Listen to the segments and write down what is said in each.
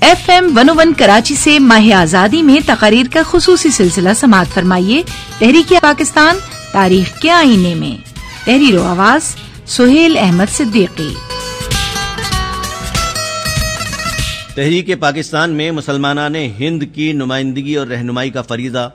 FM 101 Karachi سے ماہ آزادی میں تقاریر کا خصوصی سلسلہ سماعت فرمائیے تحریک پاکستان تاریخ کے آئینے میں. تحریر و آواز سہیل احمد صدیقی. تحریک پاکستان میں مسلمانان ہند کی نمائندگی اور رہنمائی کا فریضہ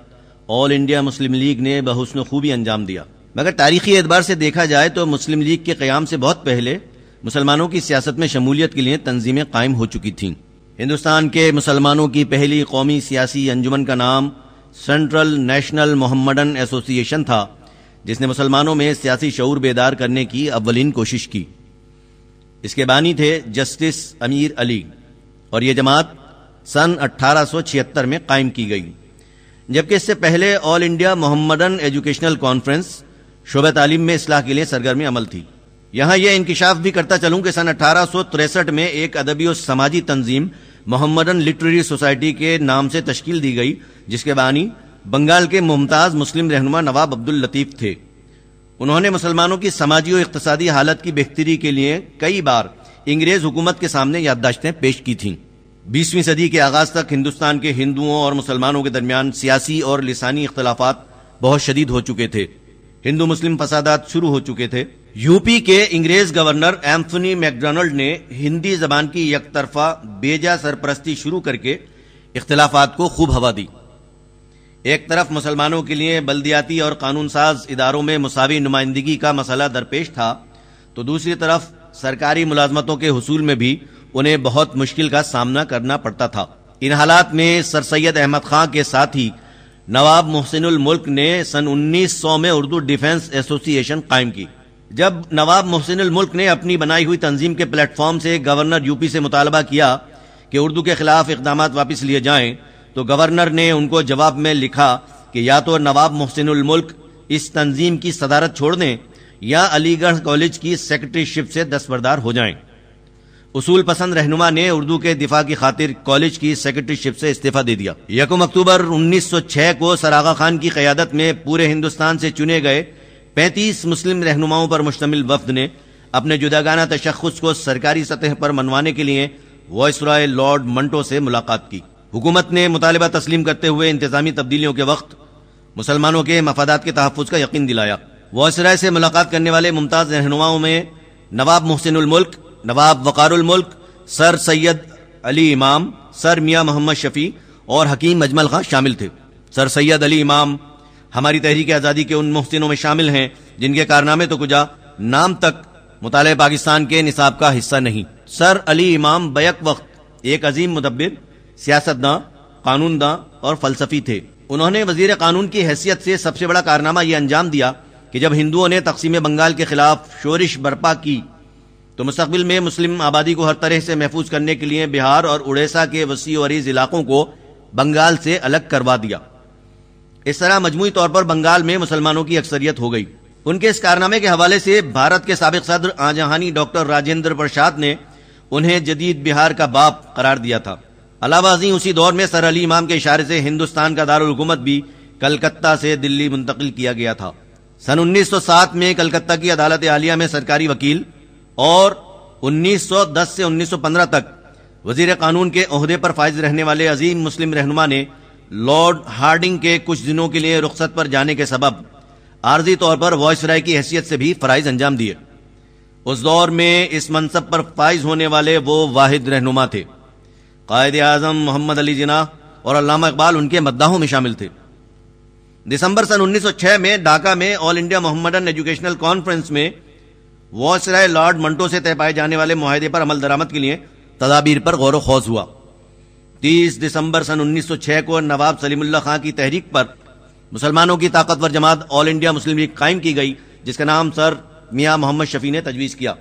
آل انڈیا مسلم لیگ نے بحسن خوبی انجام دیا. مگر تاریخی اعتبار سے دیکھا جائے تو مسلم لیگ کے قیام سے بہت پہلے مسلمانوں کی سیاست میں شمولیت کے لیے تنظیمیں قائم ہو چکی تھیں. ہندوستان کے مسلمانوں کی پہلی قومی سیاسی انجمن کا نام سینٹرل نیشنل محمڈن ایسوسی ایشن تھا، جس نے مسلمانوں میں سیاسی شعور بیدار کرنے کی اولین کوشش کی. اس کے بانی تھے جسٹس امیر علی، اور یہ جماعت سن 1876 میں قائم کی گئی. جبکہ اس سے پہلے آل انڈیا محمڈن ایجوکیشنل کانفرنس شعبہ تعلیم میں اصلاح کے لیے سرگرم عمل تھی. یہاں یہ انکشاف بھی کرتا چلوں کہ سن 1863 میں ایک ادبی و سماجی تنظیم محمڈن لٹریری سوسائٹی کے نام سے تشکیل دی گئی، جس کے بانی بنگال کے ممتاز مسلم رہنما نواب عبداللطیف تھے. انہوں نے مسلمانوں کی سماجی و اقتصادی حالت کی بہتری کے لیے کئی بار انگریز حکومت کے سامنے یادداشتیں پیش کی تھیں. 20ویں صدی کے آغاز تک ہندوستان کے ہندوؤں اور مسلمانوں کے درمیان سیاسی اور لسانی اختلافات بہت شدید ہو چکے تھے. ہندو مسلم فسادات شروع ہو چکے تھے. یو پی کے انگریز گورنر ایمفنی میک ڈونلڈ نے ہندی زبان کی یک طرفہ بیجا سرپرستی شروع کر کے اختلافات کو خوب ہوا دی. ایک طرف مسلمانوں کے لیے بلدیاتی اور قانون ساز اداروں میں مساوی نمائندگی کا مسئلہ درپیش تھا، تو دوسری طرف سرکاری ملازمتوں کے حصول میں بھی انہیں بہت مشکل کا سامنا کرنا پڑتا تھا. ان حالات میں سر سید احمد خان کے ساتھ ہی نواب محسن الملک نے سن 1900 میں اردو ڈیفنس ایسوسی ایشن قائم کی. جب نواب محسن الملک نے اپنی بنائی ہوئی تنظیم کے پلیٹ فارم سے گورنر یو پی سے مطالبہ کیا کہ اردو کے خلاف اقدامات واپس لیے جائیں، تو گورنر نے ان کو جواب میں لکھا کہ یا تو نواب محسن الملک اس تنظیم کی صدارت چھوڑ دیں یا علی گڑھ کالج کی سیکرٹری شپ سے دستبردار ہو جائیں. اصول پسند رہنما نے اردو کے دفاع کی خاطر کالج کی سیکرٹری شپ سے استعفیٰ دے دیا. 1 اکتوبر 1906 کو سر آغا خان کی قیادت میں پورے ہندوستان سے چنے گئے 35 مسلم رہنماؤں پر مشتمل وفد نے اپنے جداگانہ تشخص کو سرکاری سطح پر منوانے کے لیے وائس رائے لارڈ منٹو سے ملاقات کی. حکومت نے مطالبہ تسلیم کرتے ہوئے انتظامی تبدیلیوں کے وقت مسلمانوں کے مفادات کے تحفظ کا یقین دلایا. وائس رائے سے ملاقات کرنے والے ممتاز رہنماؤں میں نواب محسن الملک، نواب وقار الملک، سر سید علی امام، سر میاں محمد شفیع اور حکیم اجمل خان شامل تھے. سر سید علی امام ہماری تحریک آزادی کے ان محسنوں میں شامل ہیں جن کے کارنامے تو کجا نام تک مطالعہ پاکستان کے نصاب کا حصہ نہیں. سر علی امام بیک وقت ایک عظیم مدبر، سیاستداں، قانون داں اور فلسفی تھے. انہوں نے وزیر قانون کی حیثیت سے سب سے بڑا کارنامہ یہ انجام دیا کہ جب ہندوؤں نے تقسیم بنگال کے خلاف شورش برپا کی تو مستقبل میں مسلم آبادی کو ہر طرح سے محفوظ کرنے کے لیے بہار اور اڑیسہ کے وسیع و عریض علاقوں کو بنگال سے الگ کروا دیا. اس طرح مجموعی طور پر بنگال میں مسلمانوں کی اکثریت ہو گئی. ان کے اس کارنامے کے حوالے سے بھارت کے سابق صدر آجہانی ڈاکٹر راجندر پرساد نے انہیں جدید بہار کا باپ قرار دیا تھا. علاوہ ازیں اسی دور میں سر علی امام کے اشارے سے ہندوستان کا دارالحکومت بھی کلکتہ سے دلی منتقل کیا گیا تھا. سن 1907 میں کلکتہ کی عدالت عالیہ میں سرکاری وکیل اور 1910 سے 1915 تک وزیر قانون کے عہدے پر فائز رہنے والے عظیم مسلم رہنما نے لارڈ ہارڈنگ کے کچھ دنوں کے لیے رخصت پر جانے کے سبب عارضی طور پر وائس رائے کی حیثیت سے بھی فرائض انجام دیے. اس دور میں اس منصب پر فائز ہونے والے وہ واحد رہنما تھے. قائد اعظم محمد علی جناح اور علامہ اقبال ان کے مداحوں میں شامل تھے. دسمبر سن 1906 میں ڈھاکہ میں آل انڈیا محمڈن ایجوکیشنل کانفرنس میں وائس رائے لارڈ منٹو سے طے پائے جانے والے معاہدے پر عمل درآمد کے لیے تدابیر پر غور و خوض ہوا. 30 دسمبر سن 1906 کو نواب سلیم اللہ خان کی تحریک پر مسلمانوں کی طاقتور جماعت آل انڈیا مسلم لیگ قائم کی گئی، جس کا نام سر میاں محمد شفیع نے تجویز کیا.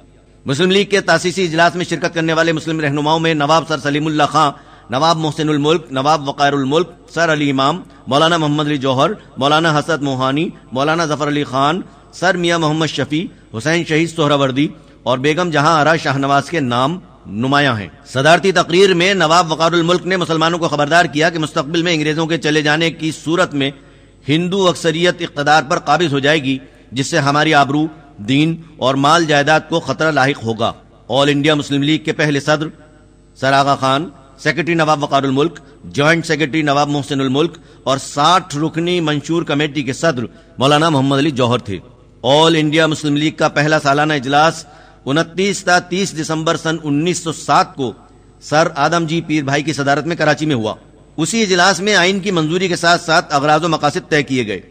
مسلم لیگ کے تاسیسی اجلاس میں شرکت کرنے والے مسلم رہنماؤں میں نواب سر سلیم اللہ خان، نواب محسن الملک، نواب وقار الملک، سر علی امام، مولانا محمد علی جوہر، مولانا حسد موہانی، مولانا ظفر علی خان، سر میاں محمد شفیع، حسین شہید سہروردی اور بیگم جہاں آرا شاہ نواز کے نام نمایاں ہیں. صدارتی تقریر میں نواب وقار الملک نے مسلمانوں کو خبردار کیا کہ مستقبل میں انگریزوں کے چلے جانے کی صورت میں ہندو اکثریت اقتدار پر قابض ہو جائے گی، جس سے ہماری آبرو، دین اور مال جائیداد کو خطرہ لاحق ہوگا. آل انڈیا مسلم لیگ کے پہلے صدر سر آغا خان سیکرٹری نواب وقار الملک، جوائنٹ سیکرٹری نواب محسن الملک اور 60 رکنی منشور کمیٹی کے صدر مولانا محمد علی جوہر تھے۔ آل انڈیا مسلم لیگ کا پہلا سالانہ اجلاس 29 تا 30 دسمبر سن 1907 کو سر آدم جی پیر بھائی کی صدارت میں کراچی میں ہوا۔ اسی اجلاس میں آئین کی منظوری کے ساتھ ساتھ اغراض و مقاصد طے کیے گئے۔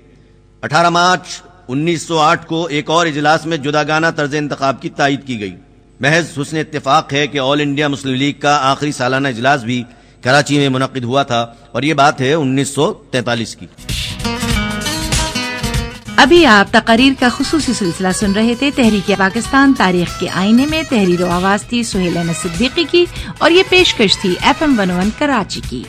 18 مارچ 1908 کو ایک اور اجلاس میں جداگانہ طرز انتخاب کی تائید کی گئی۔ محض حسن اتفاق ہے کہ آل انڈیا مسلم لیگ کا آخری سالانہ اجلاس بھی کراچی میں منعقد ہوا تھا، اور یہ بات ہے 1943 کی۔ ابھی آپ تقاریر کا خصوصی سلسلہ سن رہے تھے۔ تحریک پاکستان تاریخ کے آئینے میں تحریر و آواز تھی سہیل احمد صدیقی کی، اور یہ پیشکش تھی FM 101 کراچی کی۔